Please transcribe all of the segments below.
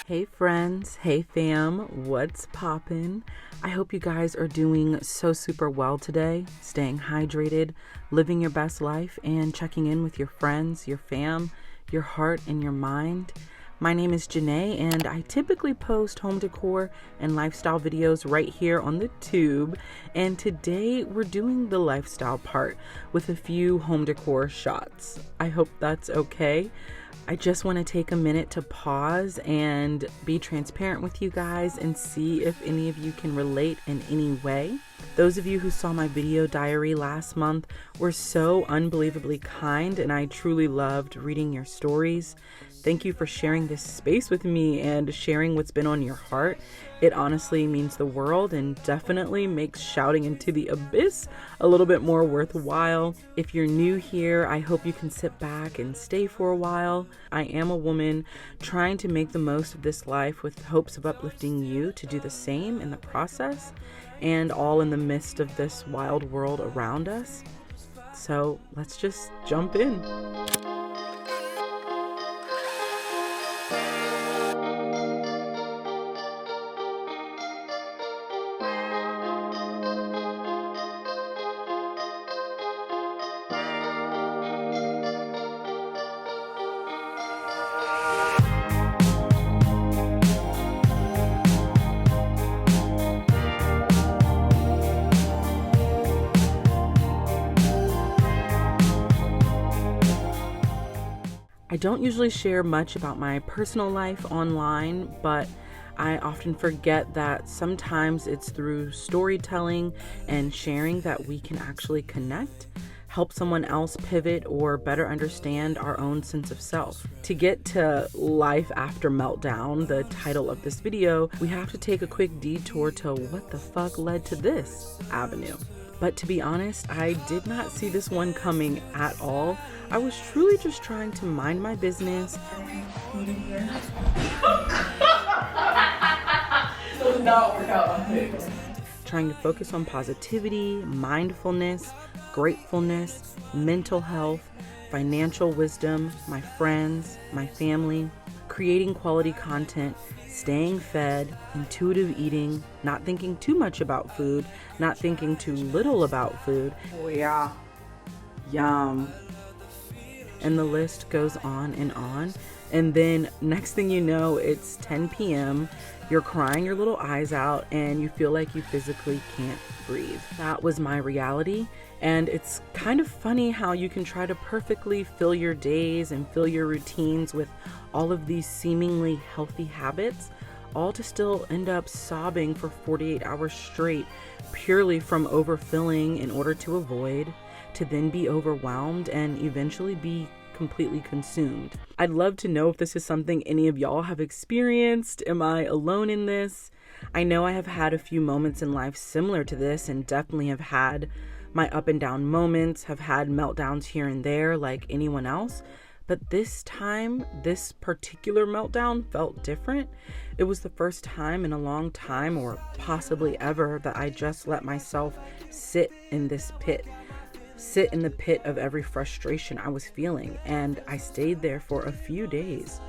Hey friends, hey fam, what's poppin'? I hope you guys are doing so super well today, staying hydrated, living your best life, and checking in with your friends, your fam, your heart, and your mind. My name is Janae, and I typically post home decor and lifestyle videos right here on the tube. And today we're doing the lifestyle part with a few home decor shots. I hope that's okay. I just want to take a minute to pause and be transparent with you guys and see if any of you can relate in any way. Those of you who saw my video diary last month were so unbelievably kind, and I truly loved reading your stories. Thank you for sharing this space with me and sharing what's been on your heart. It honestly means the world and definitely makes shouting into the abyss a little bit more worthwhile. If you're new here, I hope you can sit back and stay for a while. I am a woman trying to make the most of this life with hopes of uplifting you to do the same in the process, and all in the midst of this wild world around us. So let's just jump in. I don't usually share much about my personal life online, but I often forget that sometimes it's through storytelling and sharing that we can actually connect, help someone else pivot, or better understand our own sense of self. To get to Life After Meltdown, the title of this video, we have to take a quick detour to what the fuck led to this avenue. But to be honest, I did not see this one coming at all. I was truly just trying to mind my business. Does not work out on it. Trying to focus on positivity, mindfulness, gratefulness, mental health, financial wisdom, my friends, my family, creating quality content, staying fed, intuitive eating, not thinking too much about food, not thinking too little about food. Oh yeah, yum. And the list goes on and on. And then next thing you know, it's 10 p.m. You're crying your little eyes out and you feel like you physically can't breathe. That was my reality. And it's kind of funny how you can try to perfectly fill your days and fill your routines with all of these seemingly healthy habits, all to still end up sobbing for 48 hours straight, purely from overfilling in order to avoid, to then be overwhelmed and eventually be completely consumed. I'd love to know if this is something any of y'all have experienced. Am I alone in this? I know I have had a few moments in life similar to this, and definitely have had my up and down moments, have had meltdowns here and there like anyone else. But this time, this particular meltdown felt different. It was the first time in a long time, or possibly ever, that I just let myself sit in this pit. Sit in the pit of every frustration I was feeling, and I stayed there for a few days.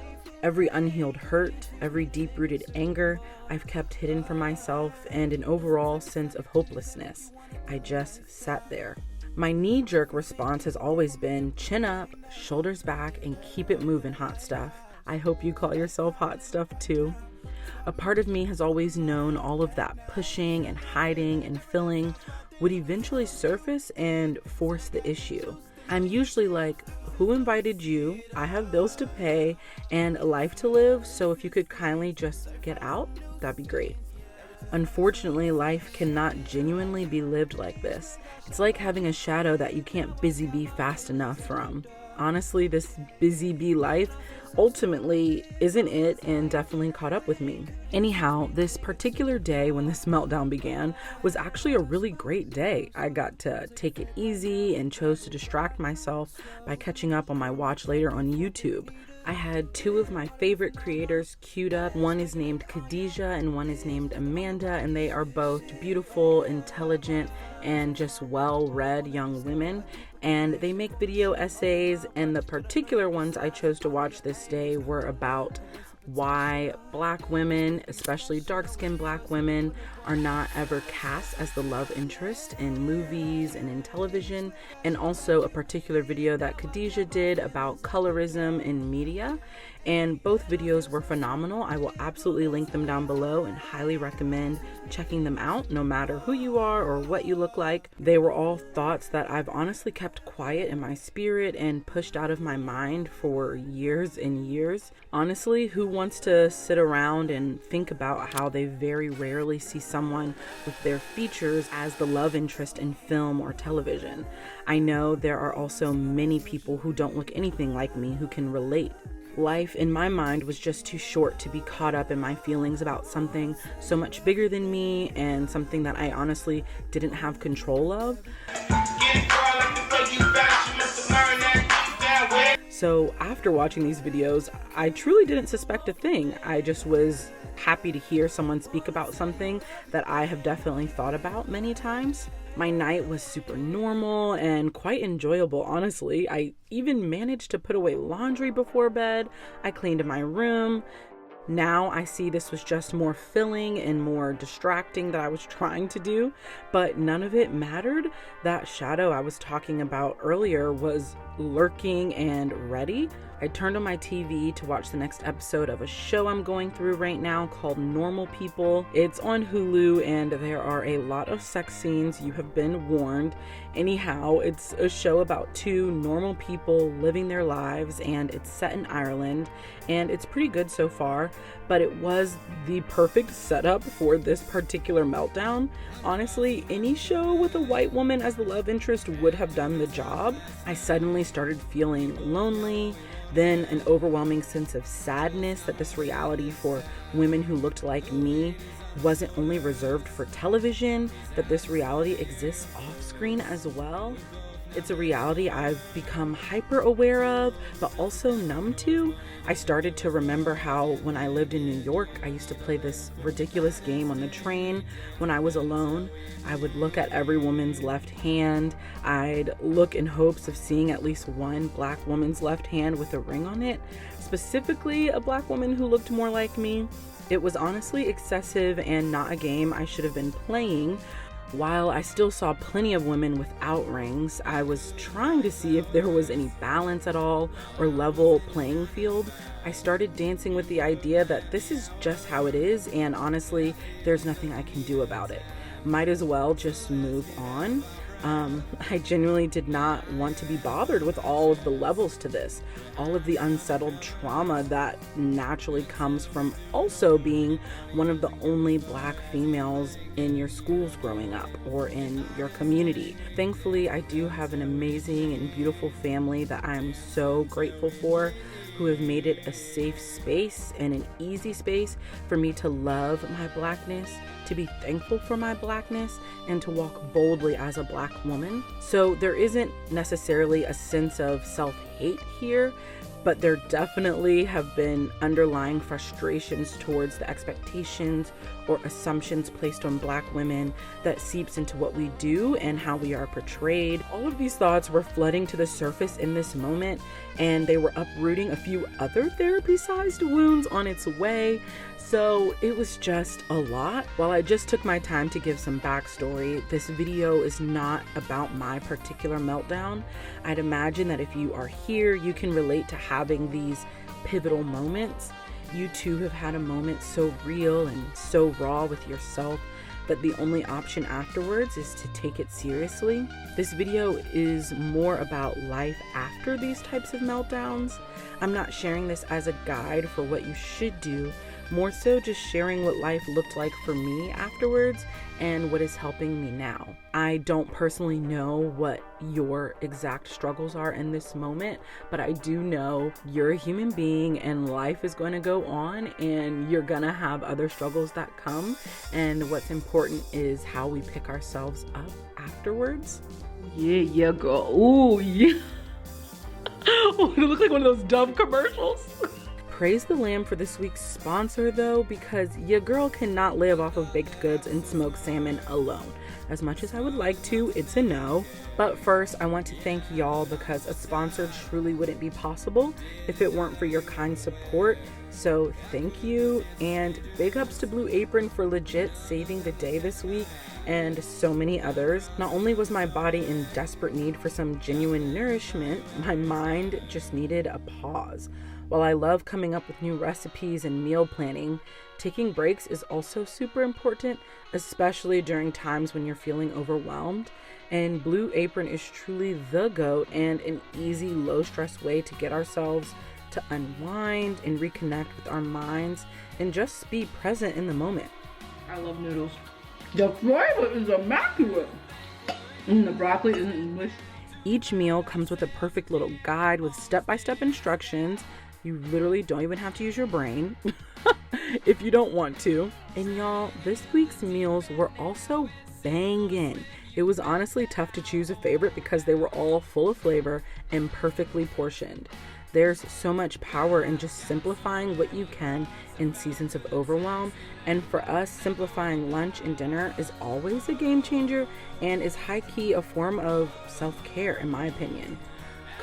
Every unhealed hurt, every deep-rooted anger I've kept hidden from myself, and an overall sense of hopelessness. I just sat there. My knee-jerk response has always been chin up, shoulders back, and keep it moving, hot stuff. I hope you call yourself hot stuff too. A part of me has always known all of that pushing and hiding and filling would eventually surface and force the issue. I'm usually like, who invited you? I have bills to pay and a life to live, so if you could kindly just get out, that'd be great. Unfortunately, life cannot genuinely be lived like this. It's like having a shadow that you can't busy bee fast enough from. Honestly, this busy bee life ultimately isn't it, and definitely caught up with me. Anyhow, this particular day when this meltdown began was actually a really great day. I got to take it easy and chose to distract myself by catching up on my watch later on YouTube. I had two of my favorite creators queued up. One is named Khadijah and one is named Amanda, and they are both beautiful, intelligent, and just well-read young women. And they make video essays, and the particular ones I chose to watch this day were about why Black women, especially dark-skinned Black women, are not ever cast as the love interest in movies and in television, and also a particular video that Khadijah did about colorism in media. And both videos were phenomenal. I will absolutely link them down below and highly recommend checking them out, no matter who you are or what you look like. They were all thoughts that I've honestly kept quiet in my spirit and pushed out of my mind for years and years. Honestly, who wants to sit around and think about how they very rarely see someone with their features as the love interest in film or television? I know there are also many people who don't look anything like me who can relate. Life in my mind was just too short to be caught up in my feelings about something so much bigger than me and something that I honestly didn't have control of. So after watching these videos, I truly didn't suspect a thing. I just was happy to hear someone speak about something that I have definitely thought about many times. My night was super normal and quite enjoyable, honestly. I even managed to put away laundry before bed. I cleaned my room. Now I see this was just more filling and more distracting that I was trying to do, but none of it mattered. That shadow I was talking about earlier was lurking and ready. I turned on my TV to watch the next episode of a show I'm going through right now called Normal People. It's on Hulu and there are a lot of sex scenes. You have been warned. Anyhow, it's a show about two normal people living their lives and it's set in Ireland and it's pretty good so far, but it was the perfect setup for this particular meltdown. Honestly, any show with a white woman as the love interest would have done the job. I suddenly started feeling lonely, then an overwhelming sense of sadness that this reality for women who looked like me wasn't only reserved for television, that this reality exists off screen as well. It's a reality I've become hyper aware of, but also numb to. I started to remember how when I lived in New York, I used to play this ridiculous game on the train when I was alone. I would look at every woman's left hand. I'd look in hopes of seeing at least one Black woman's left hand with a ring on it, specifically a Black woman who looked more like me. It was honestly excessive and not a game I should have been playing. While I still saw plenty of women without rings, I was trying to see if there was any balance at all or level playing field. I started dancing with the idea that this is just how it is, and honestly, there's nothing I can do about it. Might as well just move on. I genuinely did not want to be bothered with all of the levels to this, all of the unsettled trauma that naturally comes from also being one of the only Black females in your schools growing up or in your community. Thankfully, I do have an amazing and beautiful family that I'm so grateful for, who have made it a safe space and an easy space for me to love my Blackness, to be thankful for my Blackness, and to walk boldly as a Black woman. So there isn't necessarily a sense of self-hate here, but there definitely have been underlying frustrations towards the expectations or assumptions placed on Black women that seeps into what we do and how we are portrayed. All of these thoughts were flooding to the surface in this moment, and they were uprooting a few other therapy-sized wounds on its way. So it was just a lot. While I just took my time to give some backstory, this video is not about my particular meltdown. I'd imagine that if you are here, you can relate to having these pivotal moments. You too have had a moment so real and so raw with yourself that the only option afterwards is to take it seriously. This video is more about life after these types of meltdowns. I'm not sharing this as a guide for what you should do, more so just sharing what life looked like for me afterwards and what is helping me now. I don't personally know what your exact struggles are in this moment, but I do know you're a human being and life is going to go on and you're gonna have other struggles that come, and what's important is how we pick ourselves up afterwards. Yeah, girl. Ooh, yeah. Oh, it looks like one of those Dove commercials. Praise the Lamb for this week's sponsor though, because your girl cannot live off of baked goods and smoked salmon alone. As much as I would like to, it's a no. But first, I want to thank y'all because a sponsor truly wouldn't be possible if it weren't for your kind support. So thank you, and big ups to Blue Apron for legit saving the day this week, and so many others. Not only was my body in desperate need for some genuine nourishment, my mind just needed a pause. While I love coming up with new recipes and meal planning, taking breaks is also super important, especially during times when you're feeling overwhelmed. And Blue Apron is truly the GOAT and an easy, low-stress way to get ourselves to unwind and reconnect with our minds and just be present in the moment. I love noodles. The flavor is immaculate. And the broccoli isn't mushed. Each meal comes with a perfect little guide with step-by-step instructions. You literally don't even have to use your brain if you don't want to. And y'all, this week's meals were also banging. It was honestly tough to choose a favorite because they were all full of flavor and perfectly portioned. There's so much power in just simplifying what you can in seasons of overwhelm. And for us, simplifying lunch and dinner is always a game changer and is high-key a form of self-care, in my opinion.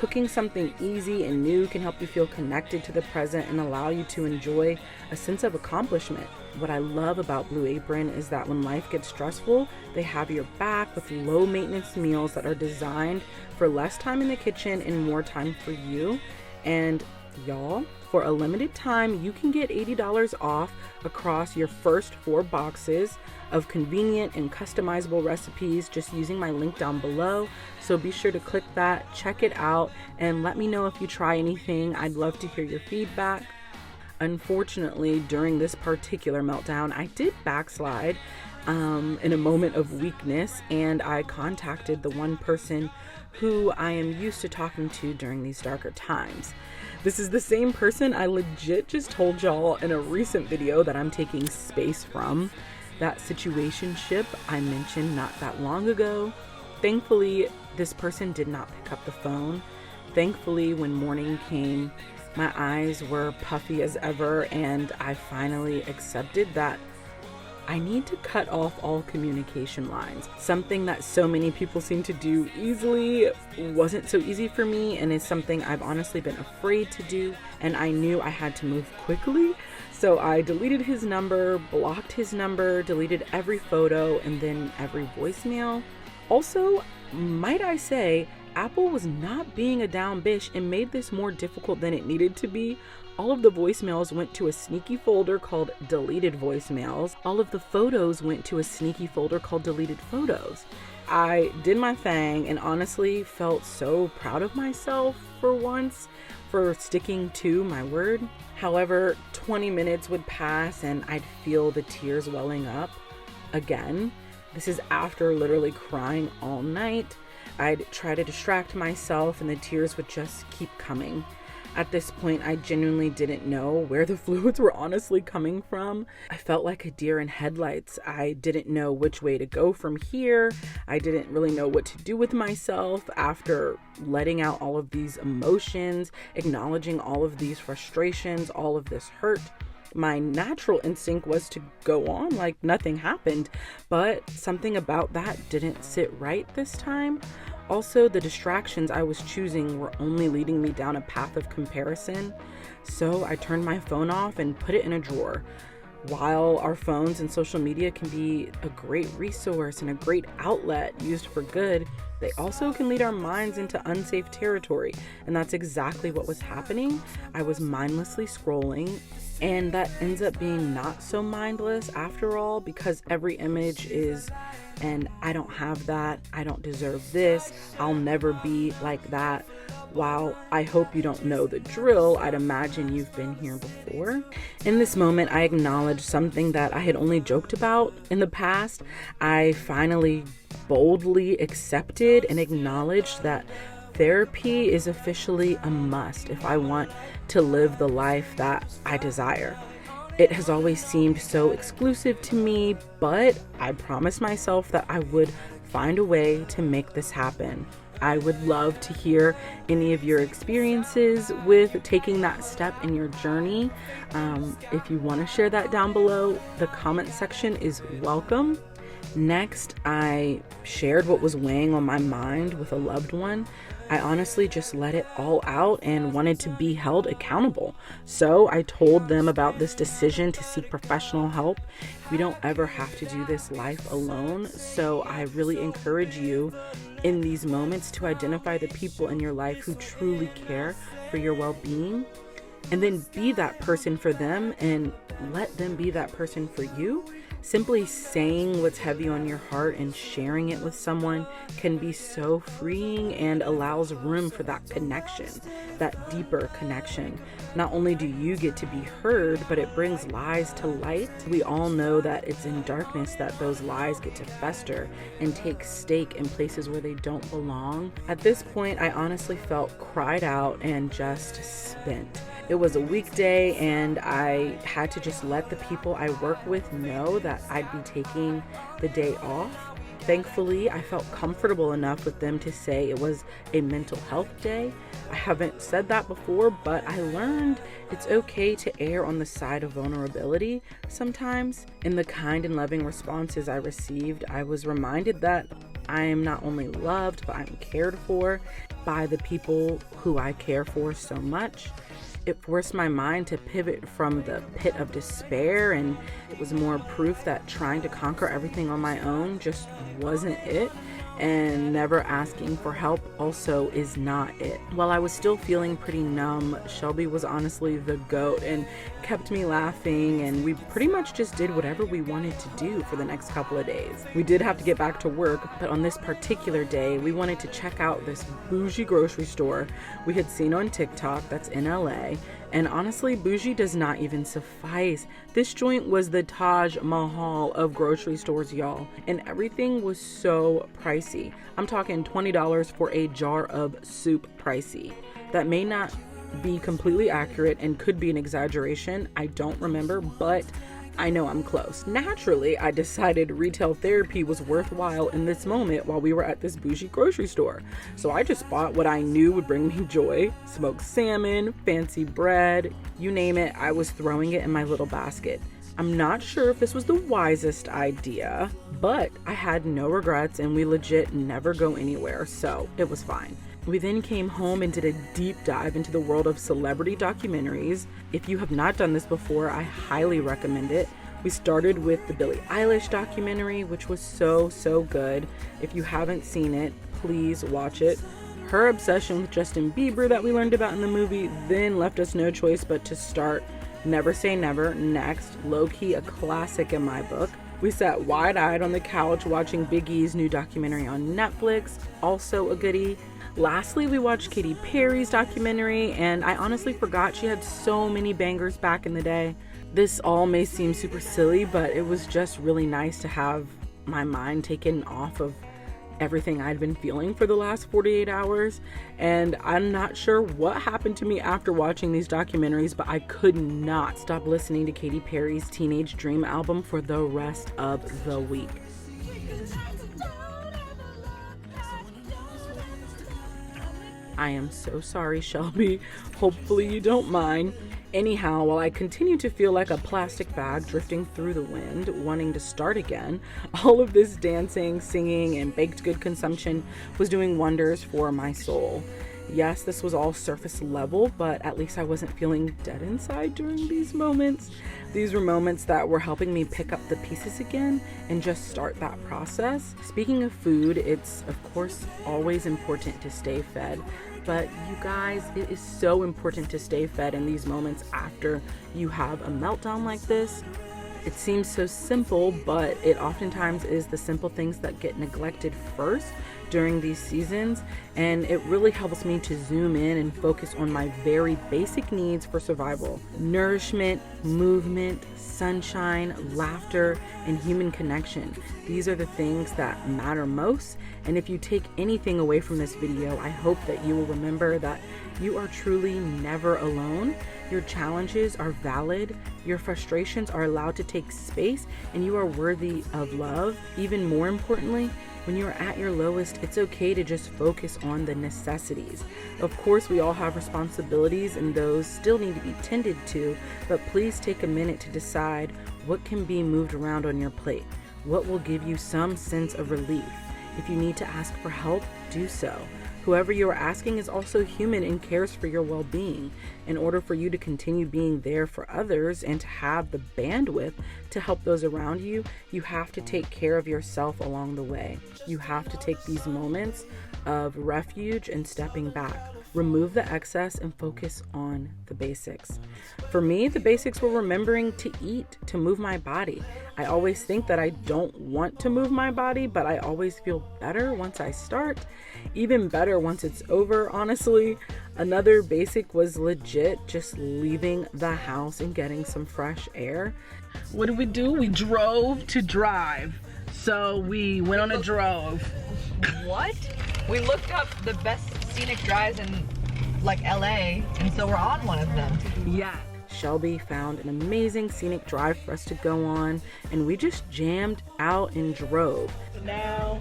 Cooking something easy and new can help you feel connected to the present and allow you to enjoy a sense of accomplishment. What I love about Blue Apron is that when life gets stressful, they have your back with low maintenance meals that are designed for less time in the kitchen and more time for you. And y'all, for a limited time, you can get $80 off across your first 4 boxes of convenient and customizable recipes just using my link down below. So be sure to click that, check it out, and let me know if you try anything. I'd love to hear your feedback. Unfortunately, during this particular meltdown, I did backslide in a moment of weakness, and I contacted the one person who I am used to talking to during these darker times. This is the same person I legit just told y'all in a recent video that I'm taking space from. That situationship I mentioned not that long ago. Thankfully, this person did not pick up the phone. Thankfully, when morning came, my eyes were puffy as ever, and I finally accepted that I need to cut off all communication lines. Something that so many people seem to do easily wasn't so easy for me, and is something I've honestly been afraid to do, and I knew I had to move quickly. So I deleted his number, blocked his number, deleted every photo, and then every voicemail. Also, might I say, Apple was not being a down bitch and made this more difficult than it needed to be. All of the voicemails went to a sneaky folder called deleted voicemails. All of the photos went to a sneaky folder called deleted photos. I did my thing and honestly felt so proud of myself for once for sticking to my word. However, 20 minutes would pass and I'd feel the tears welling up again. This is after literally crying all night. I'd try to distract myself and the tears would just keep coming. At this point, I genuinely didn't know where the fluids were honestly coming from. I felt like a deer in headlights. I didn't know which way to go from here. I didn't really know what to do with myself after letting out all of these emotions, acknowledging all of these frustrations, all of this hurt. My natural instinct was to go on like nothing happened, but something about that didn't sit right this time. Also, the distractions I was choosing were only leading me down a path of comparison. So I turned my phone off and put it in a drawer. While our phones and social media can be a great resource and a great outlet used for good, they also can lead our minds into unsafe territory. And that's exactly what was happening. I was mindlessly scrolling, and that ends up being not so mindless after all, because every image is, and I don't have that, I don't deserve this, I'll never be like that. While I hope you don't know the drill, I'd imagine you've been here before. In this moment, I acknowledged something that I had only joked about in the past. I finally boldly accepted and acknowledged that therapy is officially a must if I want to live the life that I desire. It has always seemed so exclusive to me, but I promised myself that I would find a way to make this happen. I would love to hear any of your experiences with taking that step in your journey. If you want to share that down below, the comment section is welcome. Next, I shared what was weighing on my mind with a loved one. I honestly just let it all out and wanted to be held accountable. So I told them about this decision to seek professional help. We don't ever have to do this life alone. So I really encourage you in these moments to identify the people in your life who truly care for your well-being, and then be that person for them and let them be that person for you. Simply saying what's heavy on your heart and sharing it with someone can be so freeing and allows room for that connection, that deeper connection. Not only do you get to be heard, but it brings lies to light. We all know that it's in darkness that those lies get to fester and take stake in places where they don't belong. At this point, I honestly felt cried out and just spent. It was a weekday and I had to just let the people I work with know that I'd be taking the day off. Thankfully, I felt comfortable enough with them to say it was a mental health day. I haven't said that before, but I learned it's okay to err on the side of vulnerability sometimes. In the kind and loving responses I received, I was reminded that I am not only loved, but I'm cared for by the people who I care for so much. It forced my mind to pivot from the pit of despair, and it was more proof that trying to conquer everything on my own just wasn't it, and never asking for help also is not it. While I was still feeling pretty numb, Shelby was honestly the GOAT and kept me laughing, and we pretty much just did whatever we wanted to do for the next couple of days. We did have to get back to work, but on this particular day, we wanted to check out this bougie grocery store we had seen on TikTok that's in LA. And honestly, bougie does not even suffice. This joint was the Taj Mahal of grocery stores, y'all. And everything was so pricey. I'm talking $20 for a jar of soup pricey. That may not be completely accurate and could be an exaggeration. I don't remember, but I know I'm close. Naturally, I decided retail therapy was worthwhile in this moment while we were at this bougie grocery store. So I just bought what I knew would bring me joy. Smoked salmon, fancy bread, you name it, I was throwing it in my little basket. I'm not sure if this was the wisest idea, but I had no regrets and we legit never go anywhere, so it was fine. We then came home and did a deep dive into the world of celebrity documentaries. If you have not done this before, I highly recommend it. We started with the Billie Eilish documentary, which was so good. If you haven't seen it, please watch it. Her obsession with Justin Bieber that we learned about in the movie then left us no choice but to start Never Say Never next, low-key a classic in my book. We sat wide-eyed on the couch watching Big E's new documentary on Netflix, also a goodie. Lastly, we watched Katy Perry's documentary, and I honestly forgot she had so many bangers back in the day. This all may seem super silly, but it was just really nice to have my mind taken off of everything I'd been feeling for the last 48 hours. And I'm not sure what happened to me after watching these documentaries, but I could not stop listening to Katy Perry's Teenage Dream album for the rest of the week. I am so sorry, Shelby. Hopefully you don't mind. Anyhow, while I continue to feel like a plastic bag drifting through the wind, wanting to start again, all of this dancing, singing, and baked good consumption was doing wonders for my soul. Yes, this was all surface level, but at least I wasn't feeling dead inside during these moments. These were moments that were helping me pick up the pieces again and just start that process. Speaking of food, it's of course always important to stay fed. But you guys, it is so important to stay fed in these moments after you have a meltdown like this. It seems so simple, but it oftentimes is the simple things that get neglected first during these seasons, and it really helps me to zoom in and focus on my very basic needs for survival: nourishment, movement, sunshine, laughter, and human connection. These are the things that matter most, and if you take anything away from this video, I hope that you will remember that you are truly never alone. Your challenges are valid, your frustrations are allowed to take space, and you are worthy of love. Even more importantly, when you are at your lowest, it's okay to just focus on the necessities. Of course, we all have responsibilities and those still need to be tended to, but please take a minute to decide what can be moved around on your plate, what will give you some sense of relief. If you need to ask for help, do so. Whoever you are asking is also human and cares for your well-being. In order for you to continue being there for others and to have the bandwidth to help those around you, you have to take care of yourself along the way. You have to take these moments of refuge and stepping back. Remove the excess and focus on the basics. For me, the basics were remembering to eat, to move my body. I always think that I don't want to move my body, but I always feel better once I start, even better once it's over, honestly. Another basic was legit just leaving the house and getting some fresh air. What did we do? We drove to drive. So we went on a drove. What? We looked up the best scenic drives in like LA, and so we're on one of them. Yeah. Shelby found an amazing scenic drive for us to go on, and we just jammed out and drove. So now,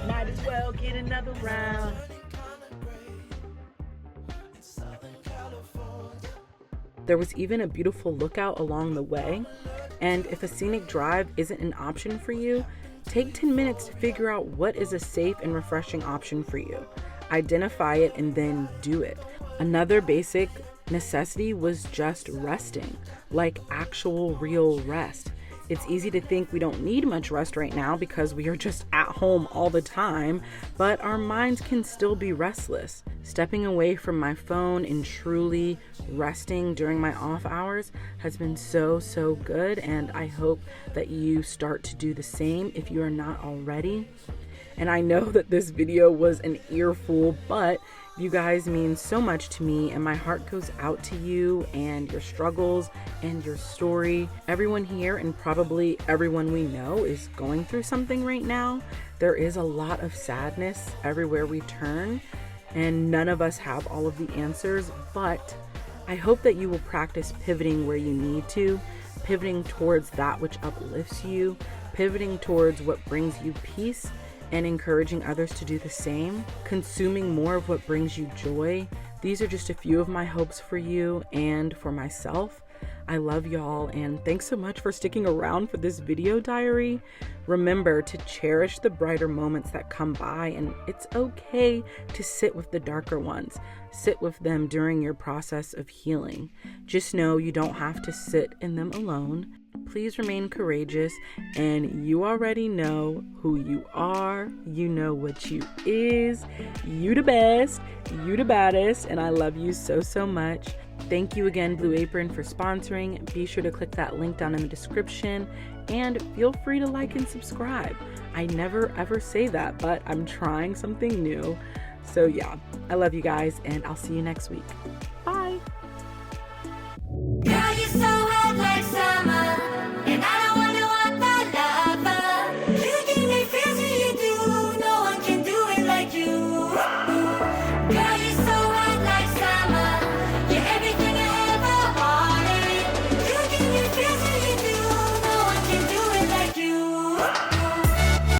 might as well get another round. There was even a beautiful lookout along the way, and if a scenic drive isn't an option for you, take 10 minutes to figure out what is a safe and refreshing option for you. Identify it and then do it. Another basic necessity was just resting, like actual real rest. It's easy to think we don't need much rest right now because we are just at home all the time, but our minds can still be restless. Stepping away from my phone and truly resting during my off hours has been so good, and I hope that you start to do the same if you are not already. And I know that this video was an earful, but you guys mean so much to me, and my heart goes out to you and your struggles and your story. Everyone here and probably everyone we know is going through something right now. There is a lot of sadness everywhere we turn, and none of us have all of the answers, but I hope that you will practice pivoting where you need to, pivoting towards that which uplifts you, pivoting towards what brings you peace, and encouraging others to do the same, consuming more of what brings you joy. These are just a few of my hopes for you and for myself. I love y'all, and thanks so much for sticking around for this video diary. Remember to cherish the brighter moments that come by, and it's okay to sit with the darker ones. Sit with them during your process of healing. Just know you don't have to sit in them alone. Please remain courageous, and you already know who you are. You know what you is. You the best, you the baddest, and I love you so much. Thank you again, Blue Apron, for sponsoring. Be sure to click that link down in the description, and feel free to like and subscribe. I never ever say that, but I'm trying something new. So yeah, I love you guys, and I'll see you next week. Bye.